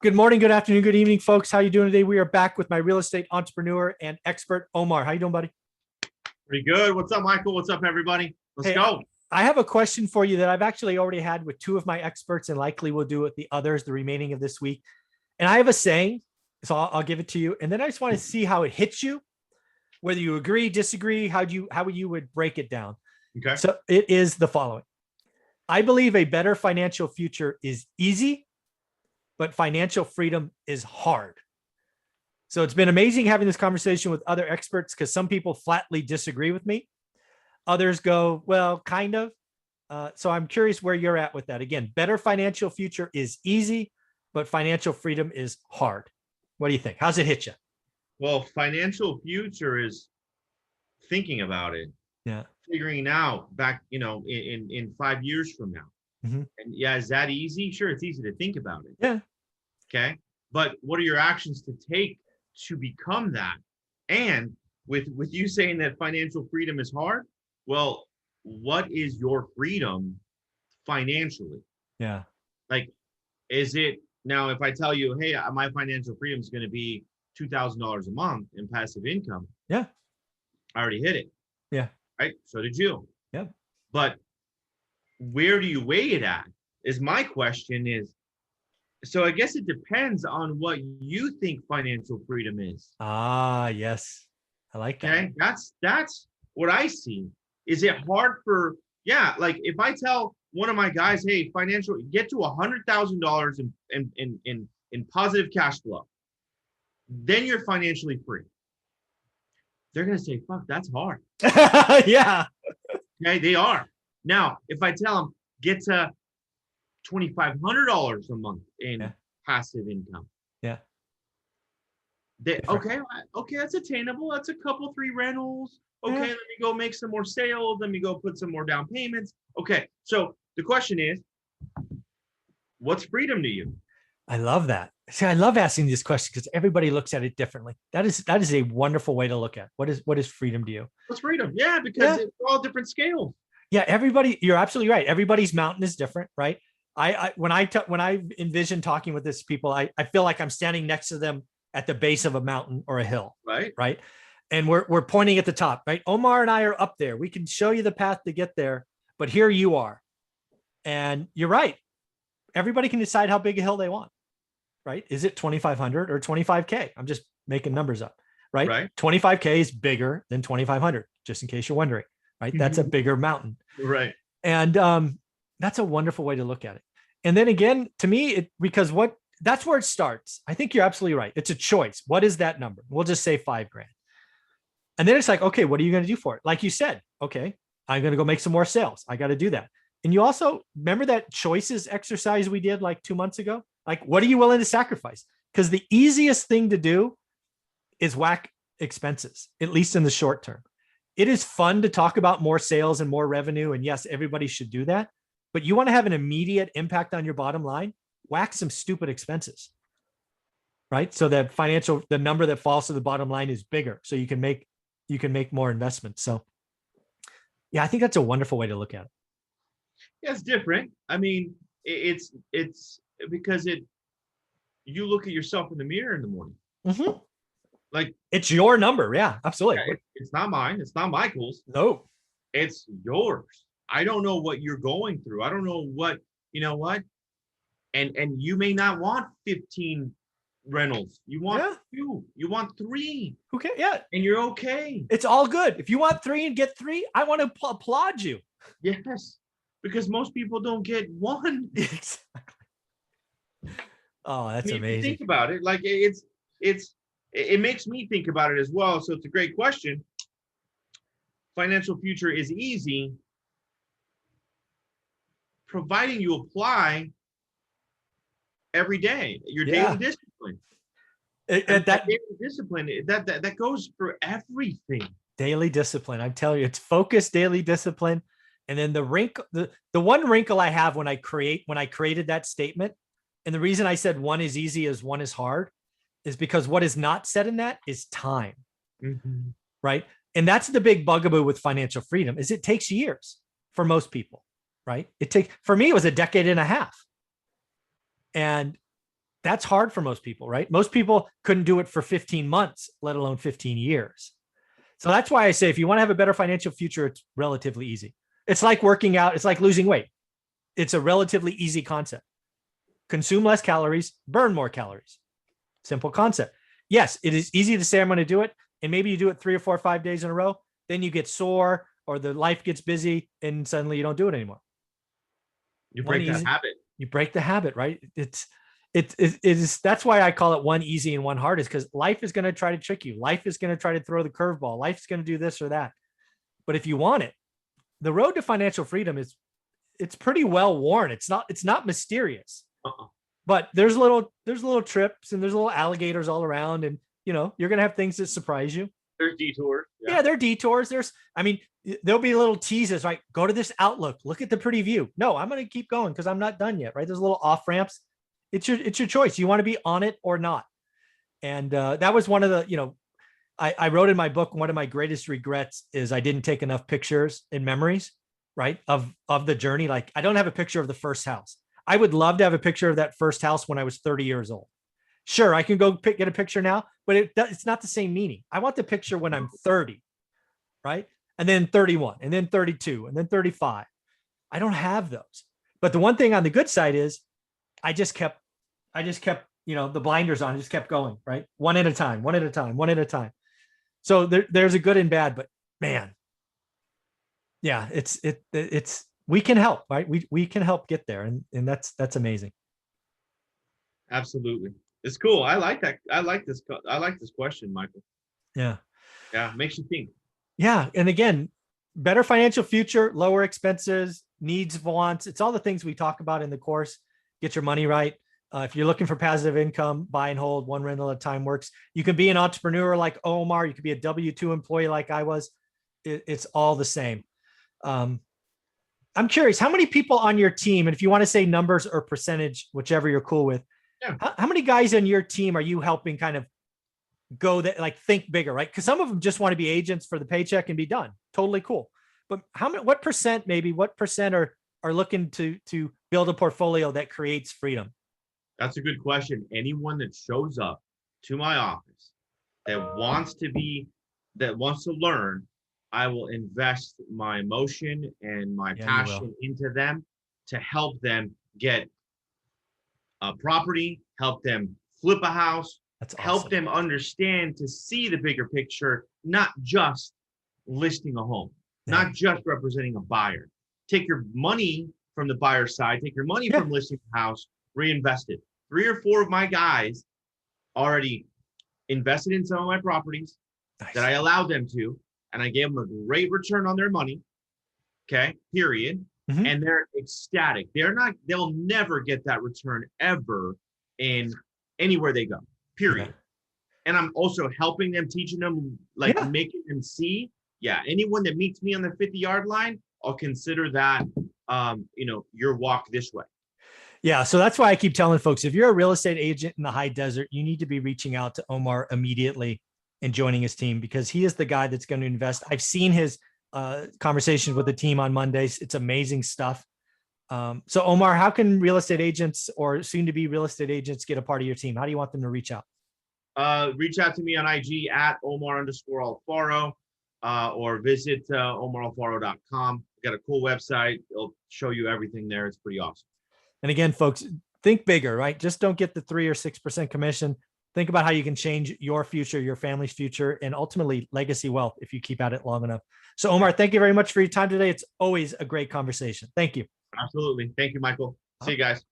Good morning, good afternoon, good evening, folks. How you doing today? We are back with my real estate entrepreneur and expert, Omar. How you doing, buddy? Pretty good. What's up, Michael? What's up, everybody? Let's Hey, go. I have a question for you that I've actually already had with two of my experts and likely will do with the others the remaining of this week. And I have a saying, so I'll give it to you. And then I just want to see how it hits you, whether you agree, disagree, how you would break it down. Okay. So it is the following. I believe a better financial future is easy, but financial freedom is hard. So it's been amazing having this conversation with other experts because some people flatly disagree with me. Others go, well, kind of. So I'm curious where you're at with that. Again, better financial future is easy, but financial freedom is hard. What do you think? How's it hit you? Well, financial future is thinking about it, Yeah. figuring out back, in 5 years from now. Mm-hmm. And yeah, is that easy? Sure, it's easy to think about it. Yeah. Okay. But what are your actions to take to become that? And with you saying that financial freedom is hard, well, what is your freedom financially? Yeah. Like, is it now if I tell you, hey, my financial freedom is going to be $2,000 a month in passive income? Yeah. I already hit it. Yeah. Right. So did you. Yeah. But where do you weigh it at? Is my question is. So I guess it depends on what you think financial freedom is. Ah, yes. I like that. Okay. That's what I see. Is it hard for, like if I tell one of my guys, hey, get to $100,000 in positive cash flow, then you're financially free. They're going to say, fuck, that's hard. Yeah. Okay. They are. Now, if I tell them get to $2,500 a month in passive income. Yeah. Okay, that's attainable. That's a couple, 3 rentals. Okay, let me go make some more sales. Let me go put some more down payments. Okay, so the question is, what's freedom to you? I love that. See, I love asking this question because everybody looks at it differently. That is a wonderful way to look at what is freedom to you? What's freedom? Yeah, because it's all different scales. Yeah, you're absolutely right. Everybody's mountain is different, right? When I envision talking with these people, I feel like I'm standing next to them at the base of a mountain or a hill, right? And we're pointing at the top, right? Omar and I are up there. We can show you the path to get there, but here you are. And you're right. Everybody can decide how big a hill they want, right? Is it 2,500 or 25K? I'm just making numbers up, right? 25K is bigger than 2,500, just in case you're wondering, right? That's a bigger mountain. Right. And that's a wonderful way to look at it. And then again, to me, that's where it starts. I think you're absolutely right. It's a choice. What is that number? We'll just say $5,000. And then it's like, okay, what are you going to do for it? Like you said, okay, I'm going to go make some more sales. I got to do that. And you also remember that choices exercise we did like 2 months ago? Like, what are you willing to sacrifice? Because the easiest thing to do is whack expenses, at least in the short term. It is fun to talk about more sales and more revenue. And yes, everybody should do that. But you want to have an immediate impact on your bottom line, whack some stupid expenses, right? So that the number that falls to the bottom line is bigger. So you can make more investments. So yeah, I think that's a wonderful way to look at it. Yeah, it's different. I mean, it's because you look at yourself in the mirror in the morning. Mm-hmm. Like it's your number. Yeah, absolutely. Yeah, it's not mine. It's not Michael's. No, it's yours. I don't know what you're going through. I don't know what, and you may not want 15 rentals. You want 2, you want 3. Okay. Yeah. And you're okay. It's all good. If you want 3 and get 3, I want to applaud you. Yes. Because most people don't get 1. Exactly. Oh, that's amazing. Think about it. Like it makes me think about it as well. So it's a great question. Financial future is easy, providing you apply every day, your daily discipline. That daily discipline, that goes for everything. Daily discipline. I'm telling you, it's focused daily discipline. And then the one wrinkle I have when I created that statement, and the reason I said one is easy as one is hard, is because what is not said in that is time, right? And that's the big bugaboo with financial freedom is it takes years for most people, right? For me, it was a decade and a half. And that's hard for most people, right? Most people couldn't do it for 15 months, let alone 15 years. So that's why I say, if you want to have a better financial future, it's relatively easy. It's like working out. It's like losing weight. It's a relatively easy concept. Consume less calories, burn more calories. Simple concept. Yes, it is easy to say I'm going to do it. And maybe you do it 3 or 4 or 5 days in a row. Then you get sore or the life gets busy and suddenly you don't do it anymore. You break that habit. You break the habit, right? It is, that's why I call it one easy and one hard, is because life is going to try to trick you. Life is going to try to throw the curveball. Life's going to do this or that. But if you want it, the road to financial freedom it's pretty well worn. It's not mysterious, but there's little trips and there's little alligators all around. And, you're going to have things that surprise you. There's detours. Yeah, there are detours. There'll be little teases, right? Go to this outlook, look at the pretty view. No, I'm going to keep going because I'm not done yet, right? There's little off ramps. It's your choice. You want to be on it or not. And that was one of the, I wrote in my book, one of my greatest regrets is I didn't take enough pictures and memories, right? Of the journey. Like, I don't have a picture of the first house. I would love to have a picture of that first house when I was 30 years old. Sure, I can go get a picture now, but it's not the same meaning. I want the picture when I'm 30, right? And then 31, and then 32, and then 35. I don't have those. But the one thing on the good side is I just kept, the blinders on, I just kept going, right? One at a time. So there's a good and bad, but man, yeah, it's we can help, right? We can help get there. And that's amazing. Absolutely. It's cool. I like that. I like this question, Michael. Yeah. Yeah. Makes you think. Yeah. And again, better financial future, lower expenses, needs, wants. It's all the things we talk about in the course. Get your money right. If you're looking for passive income, buy and hold, one rental at a time works. You can be an entrepreneur like Omar. You could be a W-2 employee like I was. It's all the same. I'm curious, how many people on your team, and if you want to say numbers or percentage, whichever you're cool with, yeah. How many guys on your team are you helping kind of go that, like, think bigger, right? Because some of them just want to be agents for the paycheck and be done. Totally cool. But what percent are looking to build a portfolio that creates freedom? That's a good question. Anyone that shows up to my office that wants to learn, I will invest my emotion and my passion into them to help them get a property, help them flip a house, help them understand to see the bigger picture, not just listing a home, not just representing a buyer. Take your money from the buyer side, take your money from listing a house, reinvest it. 3 or 4 of my guys already invested in some of my properties that I allowed them to, and I gave them a great return on their money. Okay, period. Mm-hmm. And they're ecstatic. They'll never get that return ever in anywhere they go, period. Yeah. And I'm also helping them, teaching them, making them see, anyone that meets me on the 50-yard line, I'll consider that, your walk this way. Yeah. So that's why I keep telling folks, if you're a real estate agent in the high desert, you need to be reaching out to Omar immediately and joining his team, because he is the guy that's going to invest. I've seen his conversations with the team on Mondays. It's amazing stuff. So Omar, how can real estate agents or soon to be real estate agents get a part of your team? How do you want them to reach out? Reach out to me on IG at Omar_Alfaro, or visit OmarAlfaro.com. Got a cool website. It'll show you everything there. It's pretty awesome. And again, folks, think bigger, right? Just don't get the 3 or 6% commission. Think about how you can change your future, your family's future, and ultimately legacy wealth if you keep at it long enough. So Omar, thank you very much for your time today. It's always a great conversation. Thank you. Absolutely. Thank you, Michael. See you guys.